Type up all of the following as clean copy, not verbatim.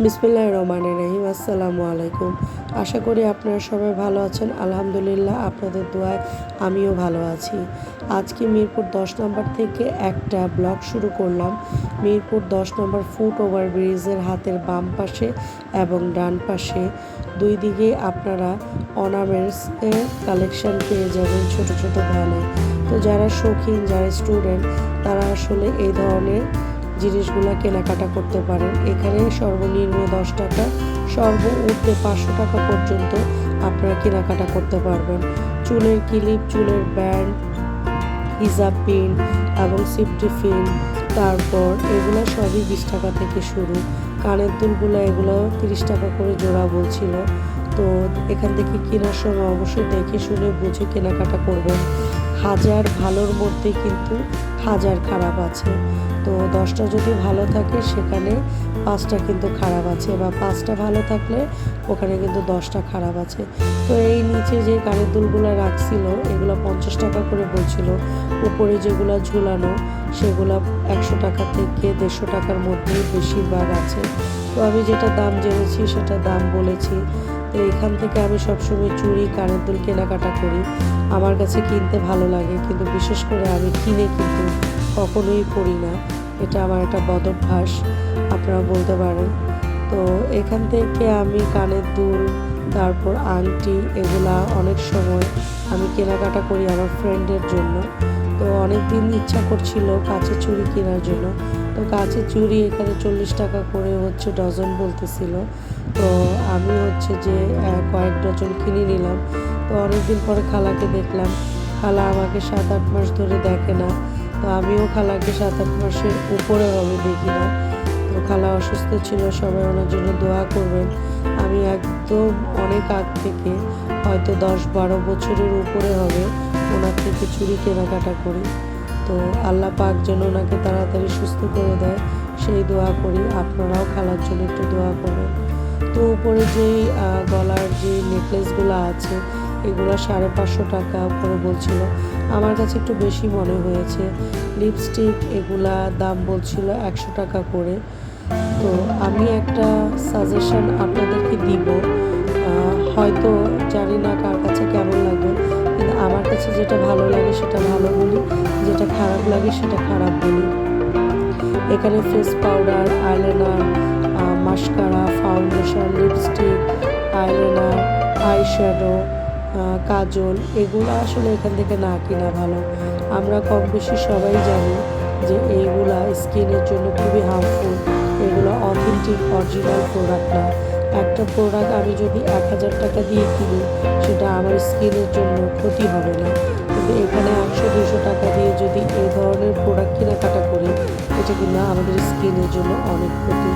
বিসমিল্লাহির রহমানির রহিম। আসসালামু আলাইকুম। আশা করি আপনারা সবাই ভালো আছেন। আলহামদুলিল্লাহ, আপনাদের দোয়ায় আমিও ভালো আছি। আজকে মিরপুর 10 নম্বর থেকে একটা ব্লগ শুরু করলাম। মিরপুর 10 নম্বর ফুট ওভার ব্রিজের হাতের বাম পাশে এবং ডান পাশে দুই দিকে আপনারা অর্নামেন্টসের কালেকশন পেয়ে যাবেন ছোট ছোট ভ্যানে। তো যারা শৌখিন, যারা স্টুডেন্ট, তারা আসলে এই ধরনের জিনিসগুলো কেনাকাটা করতে পারেন। এখানে সর্বনিম্ন 10 টাকা, সর্ব ঊর্ধ্বে 500 টাকা পর্যন্ত আপনারা কেনাকাটা করতে পারবেন। চুলের ক্লিপ, চুলের ব্যান্ড, হিজাব পিন এবং সেফটি পিন, তারপর এগুলো সবই 20 টাকা থেকে শুরু। কানের দুলগুলো এগুলো 30 টাকা করে জোড়া বলছিল। তো এখান থেকে কেনার সময় অবশ্যই দেখে শুনে বুঝে কেনাকাটা করবেন। হাজার ভালোর মধ্যে কিন্তু হাজার খারাপ আছে। তো 10টা যদি ভালো থাকে সেখানে 5টা কিন্তু খারাপ আছে, বা 5টা ভালো থাকলে ওখানে কিন্তু 10টা খারাপ আছে। তো এই নিচে যে কানের দুলগুলো রাখছিল এগুলো 50 টাকা করে বলছিল। উপরে যেগুলো ঝুলানো সেগুলো 100 টাকা থেকে 150 টাকার মধ্যেই বেশিরভাগ আছে। তো আমি যেটা দাম জেনেছি সেটা দাম বলেছি। তো এখান থেকে আমি সবসময় চুড়ি, কানের দুল কেনাকাটা করি। আমার কাছে কিনতে ভালো লাগে, কিন্তু বিশেষ করে আমি কিনে কিন্তু কখনোই পরি না। এটা আমার একটা বদ অভ্যাস, আপনারা বলতে পারেন। তো এখান থেকে আমি কানের দুল, তারপর আংটি, এগুলা অনেক সময় আমি কেনাকাটা করি আমার ফ্রেন্ডের জন্য। তো অনেক দিন ইচ্ছা করছিল কাচের চুড়ি কেনার জন্য। তো কাচের চুড়ি এখানে 40 টাকা করে ডজন বলতেছিল। তো আমি যে কয়েক ডজন কিনে নিলাম। তো অনেকদিন পরে খালাকে দেখলাম। খালা আমাকে 7-8 মাস ধরে দেখে না। তো আমিও খালাকে 7-8 মাসের উপরে হবে দেখি না। তো খালা অসুস্থ ছিল, সবাই ওনার জন্য দোয়া করবেন। আমি একদম অনেক আগ থেকে, হয়তো 10-12 বছরের উপরে হবে, ওনার থেকে চুড়ি কেনাকাটা করি। তো আল্লাহ পাক যেন ওনাকে তাড়াতাড়ি সুস্থ করে দেয়, সেই দোয়া করি। আপনারাও খালার জন্য একটু দোয়া করবেন। তো উপরে যেই গলার যে নেকলেসগুলো আছে এগুলো 550 টাকা করে বলছিল। আমার কাছে একটু বেশি মনে হয়েছে। লিপস্টিক এগুলা দাম বলছিল 100 টাকা করে। তো আমি একটা সাজেশন আপনাদেরকে দিব, হয়তো জানি না কার কাছে কেমন লাগবে, কিন্তু আমার কাছে যেটা ভালো লাগে সেটা ভালো বলি, যেটা খারাপ লাগে সেটা খারাপ বলি। এখানে face powder, eyeliner, mascara, foundation, lipstick, eyeliner, eyeshadow, কাজল, এগুলো আসলে এখান থেকে না কিনা ভালো। আমরা কম বেশি সবাই জানি যে এইগুলা স্কিনের জন্য খুবই হার্মফুল। এগুলো অথেন্টিক অরিজিনাল প্রোডাক্ট না। একটা প্রোডাক্ট আমি যদি 1000 টাকা দিয়ে কিনি সেটা আমার স্কিনের জন্য ক্ষতি হবে না, কিন্তু এখানে 100-200 টাকা দিয়ে যদি এই ধরনের প্রোডাক্ট কেনাকাটা করি, এটা কিন্তু আমাদের স্কিনের জন্য অনেক ক্ষতি।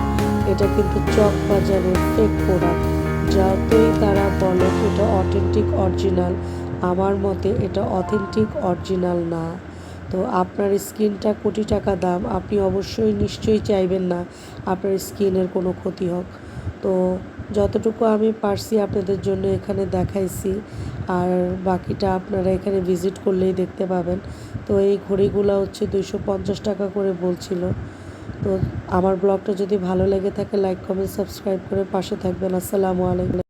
এটা কিন্তু চক বাজারের ফেক প্রোডাক্ট। যতই তারা বলে এটা অথেন্টিক অরিজিনাল, আমার মতে এটা অথেন্টিক অরিজিনাল না। তো আপনার স্কিনটা কোটি টাকা দাম, আপনি অবশ্যই নিশ্চয়ই চাইবেন না আপনার স্কিনের কোনো ক্ষতি হোক। তো যতটুকু আমি পারছি আপনাদের জন্য এখানে দেখাইছি, আর বাকিটা আপনারা এখানে ভিজিট করলেই দেখতে পাবেন। তো এই ঘড়িগুলো 250 টাকা করে বলছিল। তো আমার ব্লগটা যদি ভালো লেগে থাকে লাইক, কমেন্ট, সাবস্ক্রাইব করে পাশে থাকবেন। আসসালামু আলাইকুম।